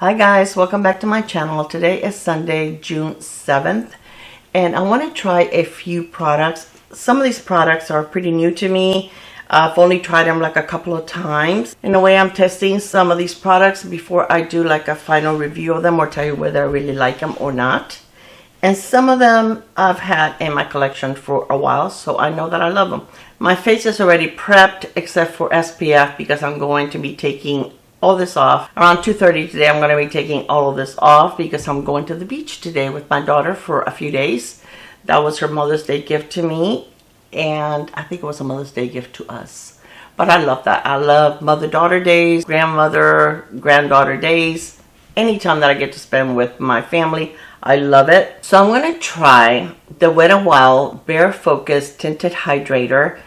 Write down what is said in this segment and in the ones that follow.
Hi guys, welcome back to my channel. Today is Sunday, June 7th, and I want to try a few products. Some of these products are pretty new to me. I've only tried them like a couple of times. In a way, I'm testing some of these products before I do like a final review of them or tell you whether I really like them or not. And some of them I've had in my collection for a while, so I know that I love them. My face is already prepped except for SPF because I'm going to be taking all this off. Around 2:30 today, I'm going to be taking all of this off because I'm going to the beach today with my daughter for a few days. That was her Mother's Day gift to me, and I think it was a Mother's Day gift to us. But I love that. I love mother-daughter days, grandmother-granddaughter days. Anytime that I get to spend with my family, I love it. So I'm going to try the Wet n Wild Bare Focus Tinted Hydrator.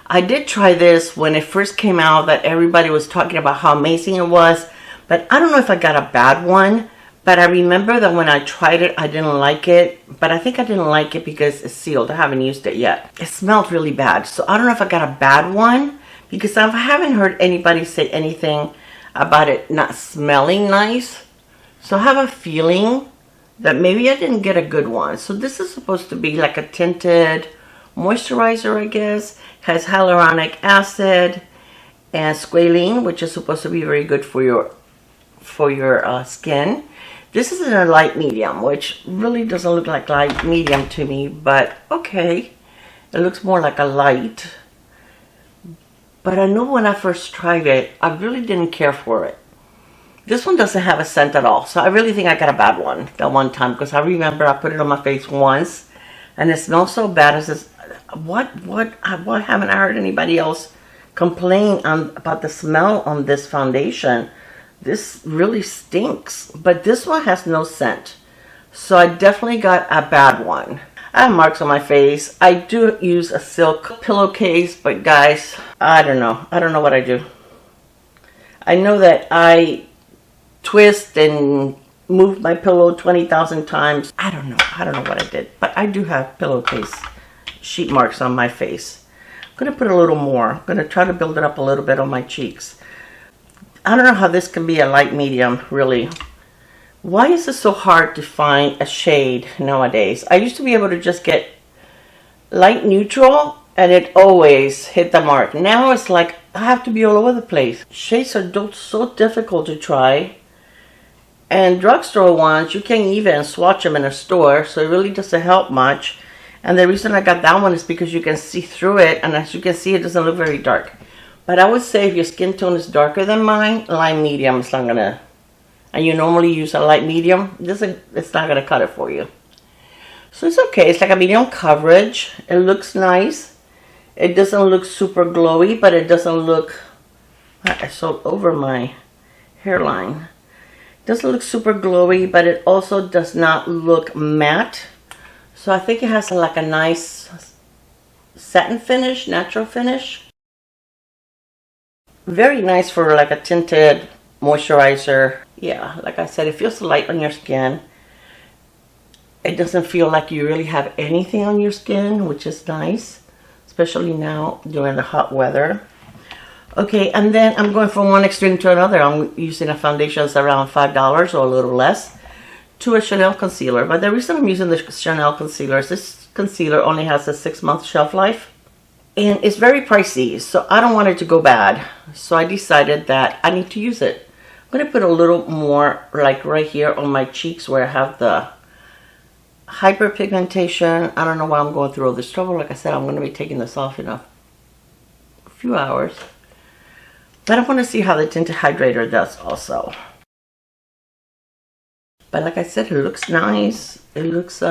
I did try this when it first came out, that everybody was talking about how amazing it was, but I don't know if I got a bad one. But I remember that when I tried it, I didn't like it, but I think I didn't like it because it's sealed. I haven't used it yet. It smelled really bad, so I don't know if I got a bad one because I haven't heard anybody say anything about it not smelling nice. So I have a feeling that maybe I didn't get a good one. So this is supposed to be like a tinted moisturizer, I guess. Has hyaluronic acid and squalene, which is supposed to be very good for your skin. This is in a light medium, which really doesn't look like light medium to me, but okay. It looks more like a light. But I know when I first tried it, I really didn't care for it. This one doesn't have a scent at all, so I really think I got a bad one that one time, because I remember I put it on my face once and it smells so bad. It says, what haven't I heard anybody else complain about the smell on this foundation? This really stinks, but this one has no scent, so I definitely got a bad one. I have marks on my face. I do use a silk pillowcase, but guys, I don't know what I do. I know that I twist and move my pillow 20,000 times. I don't know what I did, but I do have pillowcase sheet marks on my face. I'm going to put a little more. I'm going to try to build it up a little bit on my cheeks. I don't know how this can be a light medium, really. Why is it so hard to find a shade nowadays? I used to be able to just get light neutral and it always hit the mark. Now it's like I have to be all over the place. Shades are so difficult to try. And drugstore ones, you can't even swatch them in a store, so it really doesn't help much. And the reason I got that one is because you can see through it, and as you can see, it doesn't look very dark. But I would say if your skin tone is darker than mine, light medium is not gonna, and you normally use a light medium, it's not gonna cut it for you. So it's okay. It's like a medium coverage. It looks nice. It doesn't look super glowy, but it doesn't look, it's all over my hairline. Doesn't look super glowy, but it also does not look matte. So I think it has like a nice satin finish, natural finish. Very nice for like a tinted moisturizer. Yeah, like I said, it feels light on your skin. It doesn't feel like you really have anything on your skin, which is nice, especially now during the hot weather. Okay, and then I'm going from one extreme to another. I'm using a foundation that's around $5 or a little less to a Chanel concealer. But the reason I'm using the Chanel concealer is this concealer only has a 6-month shelf life. And it's very pricey, so I don't want it to go bad. So I decided that I need to use it. I'm going to put a little more like right here on my cheeks where I have the hyperpigmentation. I don't know why I'm going through all this trouble. Like I said, I'm going to be taking this off in a few hours. But I want to see how the tinted hydrator does also. But like I said, it looks nice. It looks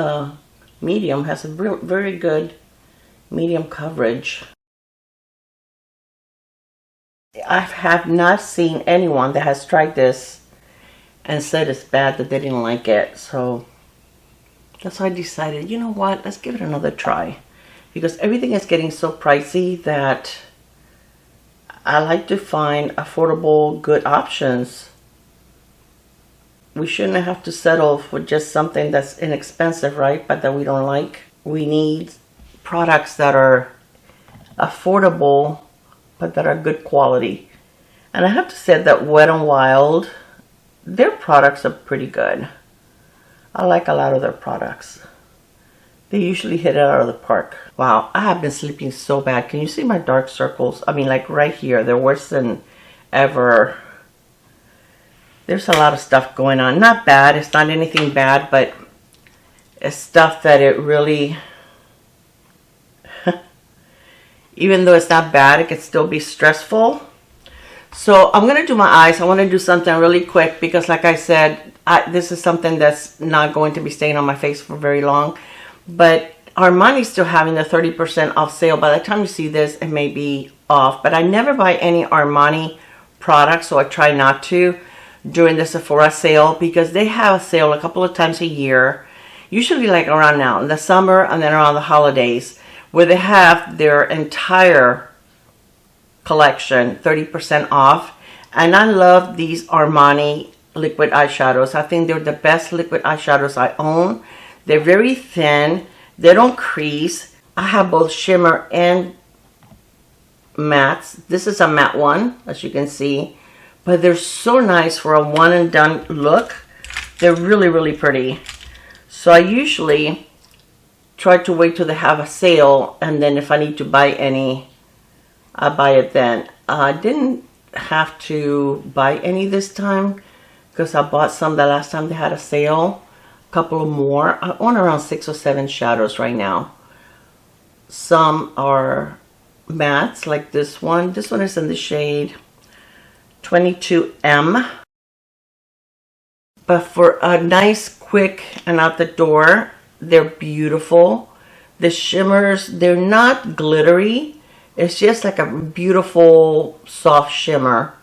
medium, has a very good medium coverage. I have not seen anyone that has tried this and said it's bad, that they didn't like it. So that's why I decided, you know what, let's give it another try. Because everything is getting so pricey that I like to find affordable, good options. We shouldn't have to settle for just something that's inexpensive, right? But that we don't like. We need products that are affordable, but that are good quality. And I have to say that Wet n Wild their products are pretty good. I like a lot of their products. They usually hit it out of the park. Wow, I have been sleeping so bad. Can you see my dark circles? I mean, like right here. They're worse than ever. There's a lot of stuff going on. Not bad. It's not anything bad, but it's stuff that it really... even though it's not bad, it can still be stressful. So I'm going to do my eyes. I want to do something really quick because like I said, this is something that's not going to be staying on my face for very long. But Armani's still having the 30% off sale. By the time you see this, it may be off. But I never buy any Armani products, so I try not to during the Sephora sale because they have a sale a couple of times a year. Usually like around now, in the summer and then around the holidays, where they have their entire collection 30% off. And I love these Armani liquid eyeshadows. I think they're the best liquid eyeshadows I own. They're very thin. They don't crease. I have both shimmer and mattes. This is a matte one, as you can see. But they're so nice for a one and done look. They're really, really pretty. So I usually try to wait till they have a sale. And then if I need to buy any, I buy it then. I didn't have to buy any this time because I bought some the last time they had a sale. Couple of more. I own around 6 or 7 shadows right now. Some are mattes like this one. This one is in the shade 22M. But for a nice, quick, and out the door, they're beautiful. The shimmers, they're not glittery. It's just like a beautiful, soft shimmer.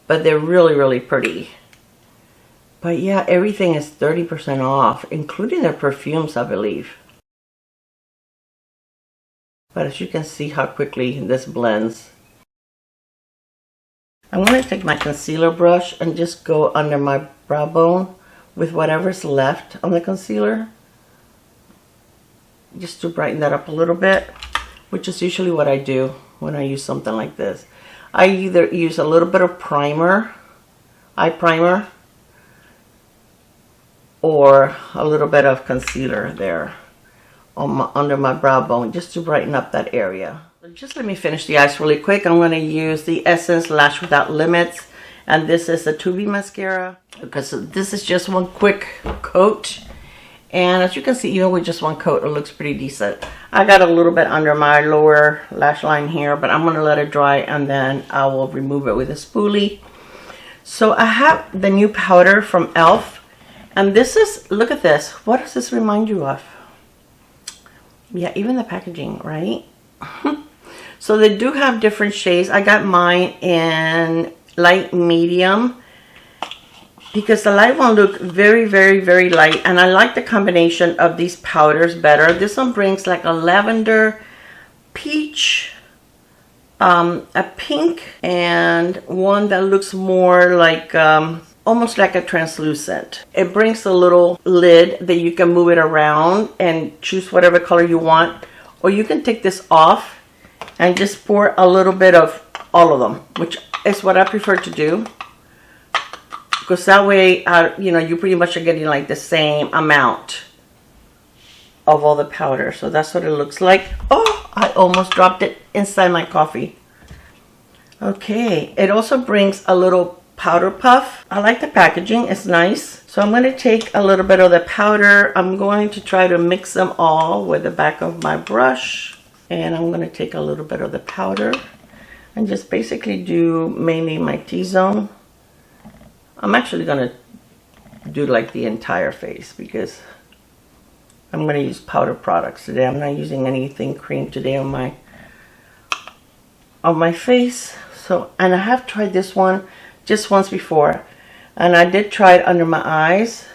But they're really, really pretty. But yeah, everything is 30% off, including their perfumes, I believe. But as you can see how quickly this blends. I'm going to take my concealer brush and just go under my brow bone with whatever's left on the concealer. Just to brighten that up a little bit, which is usually what I do when I use something like this. I either use a little bit of primer, eye primer, or a little bit of concealer there on under my brow bone just to brighten up that area. Just let me finish the eyes really quick. I'm going to use the Essence Lash Without Limits, and this is a 2B mascara because this is just one quick coat, and as you can see, even with just one coat, it looks pretty decent. I got a little bit under my lower lash line here, but I'm going to let it dry and then I will remove it with a spoolie. So I have the new powder from e.l.f. And this is, look at this. What does this remind you of? Yeah, even the packaging, right? So they do have different shades. I got mine in light medium because the light one looked very, very, very light. And I like the combination of these powders better. This one brings like a lavender, peach, a pink, and one that looks more like... almost like a translucent. It brings a little lid that you can move it around and choose whatever color you want. Or you can take this off and just pour a little bit of all of them, which is what I prefer to do. Because that way, you know, you pretty much are getting like the same amount of all the powder. So that's what it looks like. Oh, I almost dropped it inside my coffee. Okay, it also brings a little powder puff. I like the packaging, it's nice. So I'm going to take a little bit of the powder. I'm going to try to mix them all with the back of my brush. And I'm going to take a little bit of the powder and just basically do mainly my T-zone. I'm actually going to do like the entire face because I'm going to use powder products today. I'm not using anything cream today on my face. So, and I have tried this one just once before, and I did try it under my eyes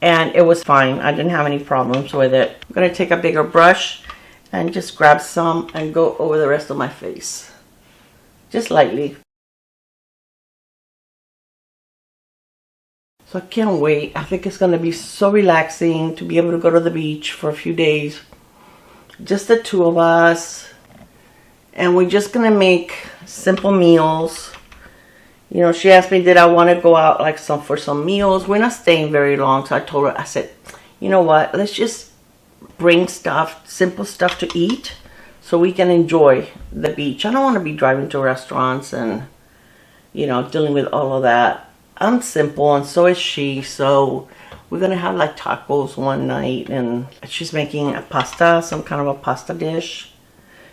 and it was fine. I didn't have any problems with it. I'm going to take a bigger brush and just grab some and go over the rest of my face just lightly. So I can't wait. I think it's going to be so relaxing to be able to go to the beach for a few days, just the two of us, and we're just going to make simple meals. You know, she asked me, did I want to go out like for some meals? We're not staying very long. So I told her, I said, you know what? Let's just bring stuff, simple stuff to eat so we can enjoy the beach. I don't want to be driving to restaurants and, you know, dealing with all of that. I'm simple and so is she. So we're going to have like tacos one night, and she's making a pasta, some kind of a pasta dish.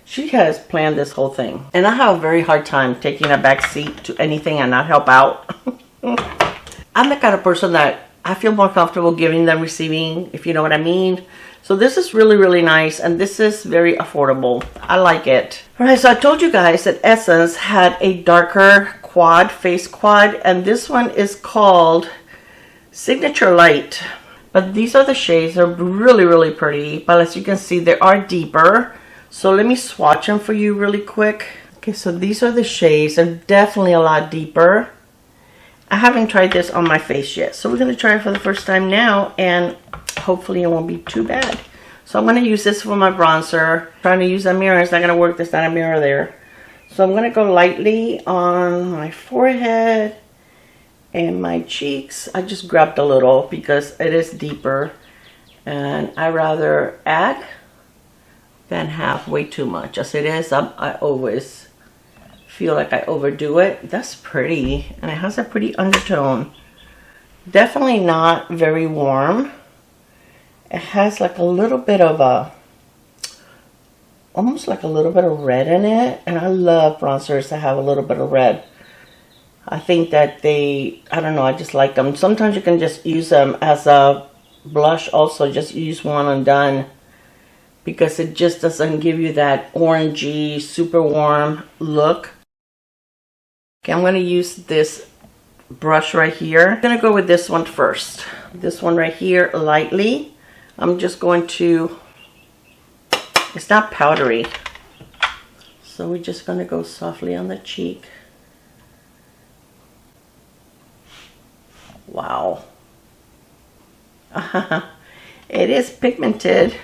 She has planned this whole thing. And I have a very hard time taking a back seat to anything and not help out. I'm the kind of person that I feel more comfortable giving than receiving, if you know what I mean. So this is really, really nice. And this is very affordable. I like it. All right, so I told you guys that Essence had a darker quad, face quad. And this one is called Signature Light. But these are the shades. They're really, really pretty. But as you can see, they are deeper. So let me swatch them for you really quick. Okay, so these are the shades. They're definitely a lot deeper. I haven't tried this on my face yet. So we're going to try it for the first time now. And hopefully it won't be too bad. So I'm going to use this for my bronzer. Trying to use a mirror. It's not going to work. There's not a mirror there. So I'm going to go lightly on my forehead and my cheeks. I just grabbed a little because it is deeper. And I rather add than have way too much. As it is, I always feel like I overdo it. That's pretty, and it has a pretty undertone. Definitely not very warm. It has like a little bit of almost like a little bit of red in it, and I love bronzers that have a little bit of red. I think that I don't know, I just like them. Sometimes you can just use them as a blush also, just use one and done, because it just doesn't give you that orangey, super warm look. Okay, I'm going to use this brush right here. I'm going to go with this one first. This one right here, lightly. I'm just going to, it's not powdery. So we're just going to go softly on the cheek. Wow. It is pigmented.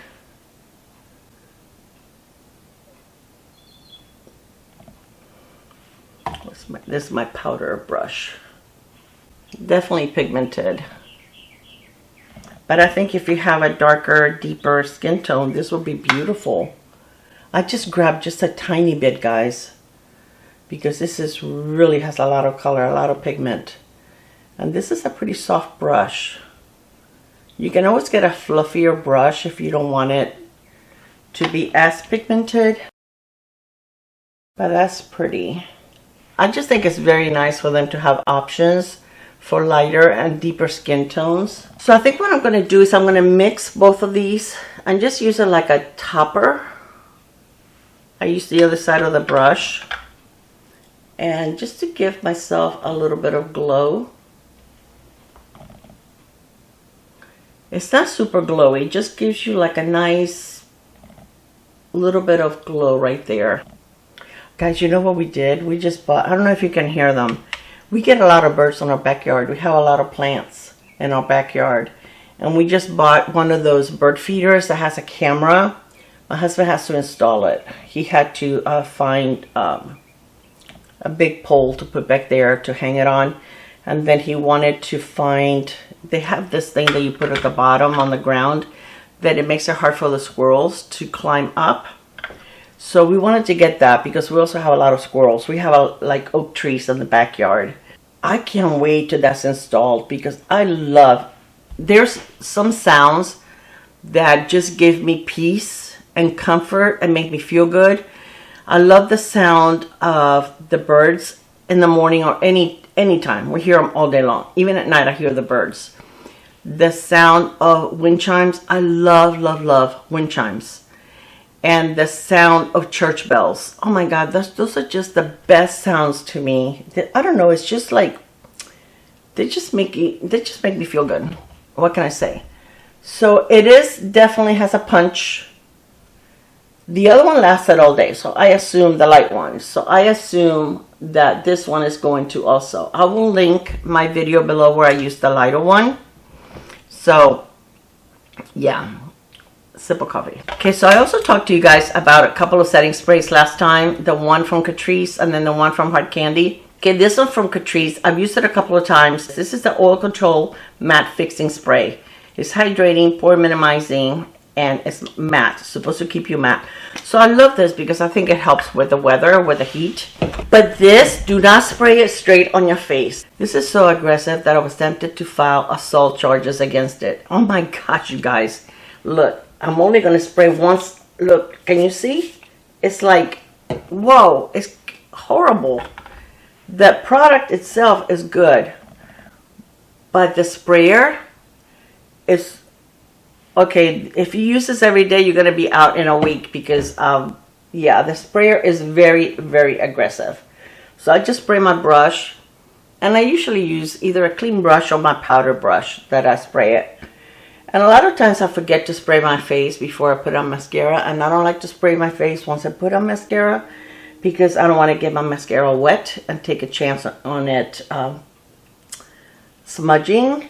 This is my powder brush. Definitely pigmented. But I think if you have a darker, deeper skin tone, this will be beautiful. I just grabbed just a tiny bit, guys, because this is really has a lot of color, a lot of pigment. And this is a pretty soft brush. You can always get a fluffier brush if you don't want it to be as pigmented. But that's pretty. I just think it's very nice for them to have options for lighter and deeper skin tones. So I think what I'm going to do is I'm going to mix both of these and just use it like a topper. I use the other side of the brush, and just to give myself a little bit of glow. It's not super glowy, it just gives you like a nice little bit of glow right there. Guys, you know what we did? We just bought, I don't know if you can hear them. We get a lot of birds in our backyard. We have a lot of plants in our backyard. And we just bought one of those bird feeders that has a camera. My husband has to install it. He had to find a big pole to put back there to hang it on. And then he wanted to find, they have this thing that you put at the bottom on the ground that it makes it hard for the squirrels to climb up. So we wanted to get that because we also have a lot of squirrels. We have like oak trees in the backyard. I can't wait till that's installed because I love, there's some sounds that just give me peace and comfort and make me feel good. I love the sound of the birds in the morning or anytime. We hear them all day long. Even at night I hear the birds. The sound of wind chimes. I love, love, love wind chimes. And the sound of church bells. Oh my God, those are just the best sounds to me. I don't know, it's just like, they just make me feel good. What can I say? So it is definitely has a punch. The other one lasted all day, so I assume the light one. So I assume that this one is going to also. I will link my video below where I used the lighter one. So yeah. Sip of coffee. Okay, so I also talked to you guys about a couple of setting sprays last time. The one from Catrice and then the one from Hard Candy. Okay, this one from Catrice. I've used it a couple of times. This is the Oil Control Matte Fixing Spray. It's hydrating, pore minimizing, and it's matte. It's supposed to keep you matte. So I love this because I think it helps with the weather, with the heat. But this, do not spray it straight on your face. This is so aggressive that I was tempted to file assault charges against it. Oh my gosh, you guys. Look, I'm only going to spray once. Look, can you see? It's like, whoa, it's horrible. The product itself is good, but the sprayer is, okay, if you use this every day, you're going to be out in a week because, yeah, the sprayer is very, very aggressive. So I just spray my brush, and I usually use either a clean brush or my powder brush that I spray it. And a lot of times I forget to spray my face before I put on mascara, and I don't like to spray my face once I put on mascara because I don't want to get my mascara wet and take a chance on it smudging.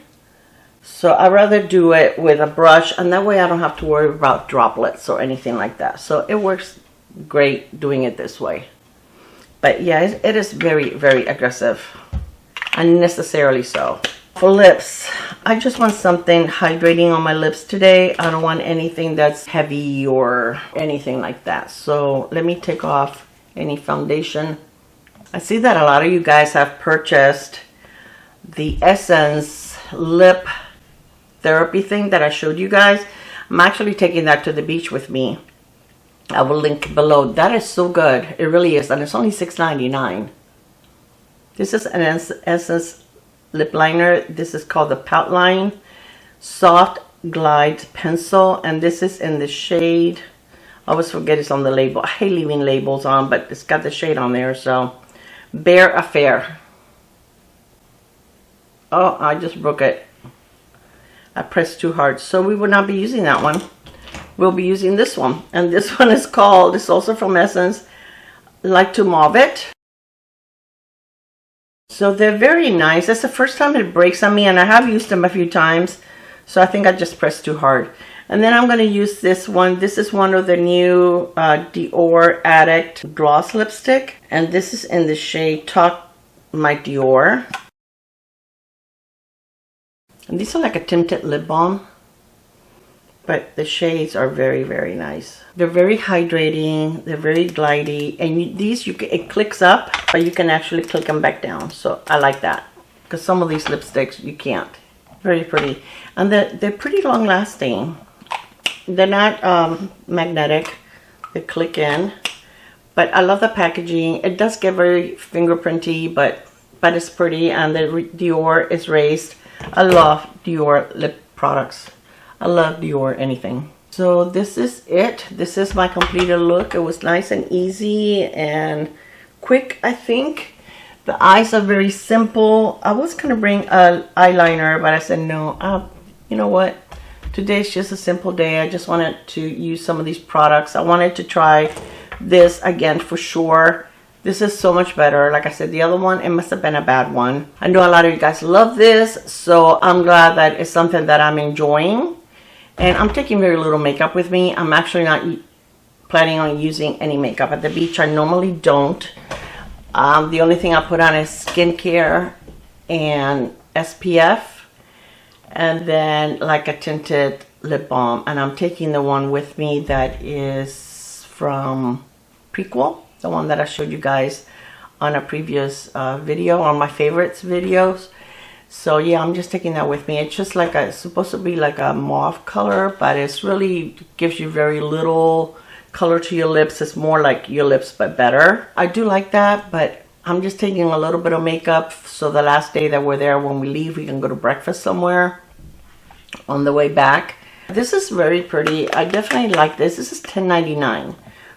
So I'd rather do it with a brush, and that way I don't have to worry about droplets or anything like that. So it works great doing it this way. But yeah, it is very, very aggressive. Unnecessarily so. For lips, I just want something hydrating on my lips today. I don't want anything that's heavy or anything like that. So let me take off any foundation. I see that a lot of you guys have purchased the Essence lip therapy thing that I showed you guys. I'm actually taking that to the beach with me. I will link below. That is so good. It really is. And it's only $6.99. This is an Essence lip liner. This is called the Pout Line Soft Glide Pencil. And this is in the shade, I always forget it's on the label. I hate leaving labels on, but it's got the shade on there. So, Bare Affair. Oh, I just broke it. I pressed too hard. So we will not be using that one. We'll be using this one. And this one is called, it's also from Essence, Like to Mauve It. So they're very nice. That's the first time it breaks on me, and I have used them a few times. So I think I just pressed too hard. And then I'm going to use this one. This is one of the new Dior Addict Gloss Lipstick. And this is in the shade Talk My Dior. And these are like a tinted lip balm. But the shades are very, very nice. They're very hydrating. They're very glidey. And it clicks up, but you can actually click them back down. So I like that. Because some of these lipsticks, you can't. Very pretty. And they're pretty long lasting. They're not magnetic. They click in. But I love the packaging. It does get very fingerprinty, but it's pretty. And the Dior is raised. I love Dior lip products. I love Dior anything. So this is it. This is my completed look. It was nice and easy and quick, I think. The eyes are very simple. I was going to bring an eyeliner, but I said no. You know what? Today's just a simple day. I just wanted to use some of these products. I wanted to try this again for sure. This is so much better. Like I said, the other one, it must have been a bad one. I know a lot of you guys love this, so I'm glad that it's something that I'm enjoying. And I'm taking very little makeup with me. I'm actually not planning on using any makeup at the beach. I normally don't. The only thing I put on is skincare and SPF. And then like a tinted lip balm. And I'm taking the one with me that is from Prequel. The one that I showed you guys on a previous video, on my favorites videos. So yeah, I'm just taking that with me. It's just like it's supposed to be like a mauve color, but it's really gives you very little color to your lips. It's more like your lips, but better. I do like that, but I'm just taking a little bit of makeup. So the last day that we're there, when we leave, we can go to breakfast somewhere on the way back. This is very pretty. I definitely like this. This is $10.99.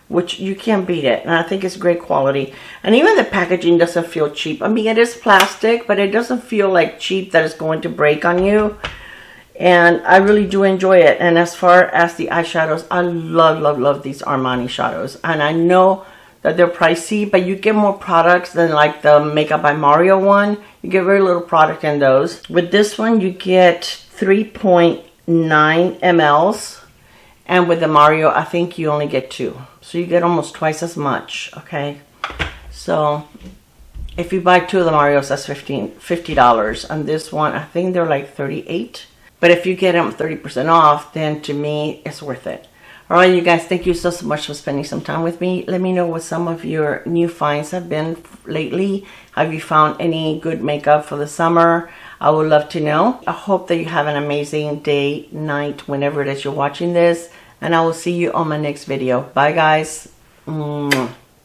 Which you can't beat it, and I think it's great quality. And even the packaging doesn't feel cheap. I mean, it is plastic, but it doesn't feel like cheap that it's going to break on you. And I really do enjoy it. And as far as the eyeshadows, I love, love, love these Armani shadows. And I know that they're pricey, but you get more products than like the Makeup by Mario one. You get very little product in those. With this one, you get 3.9 mLs. And with the Mario, I think you only get 2. So you get almost twice as much, okay? So If you buy 2 of the Marios, that's $50. And this one, I think they're like $38. But if you get them 30% off, then to me, it's worth it. All right, you guys, thank you so much for spending some time with me. Let me know what some of your new finds have been lately. Have you found any good makeup for the summer? I would love to know. I hope that you have an amazing day, night, whenever it is you're watching this. And I will see you on my next video. Bye, guys. Mwah.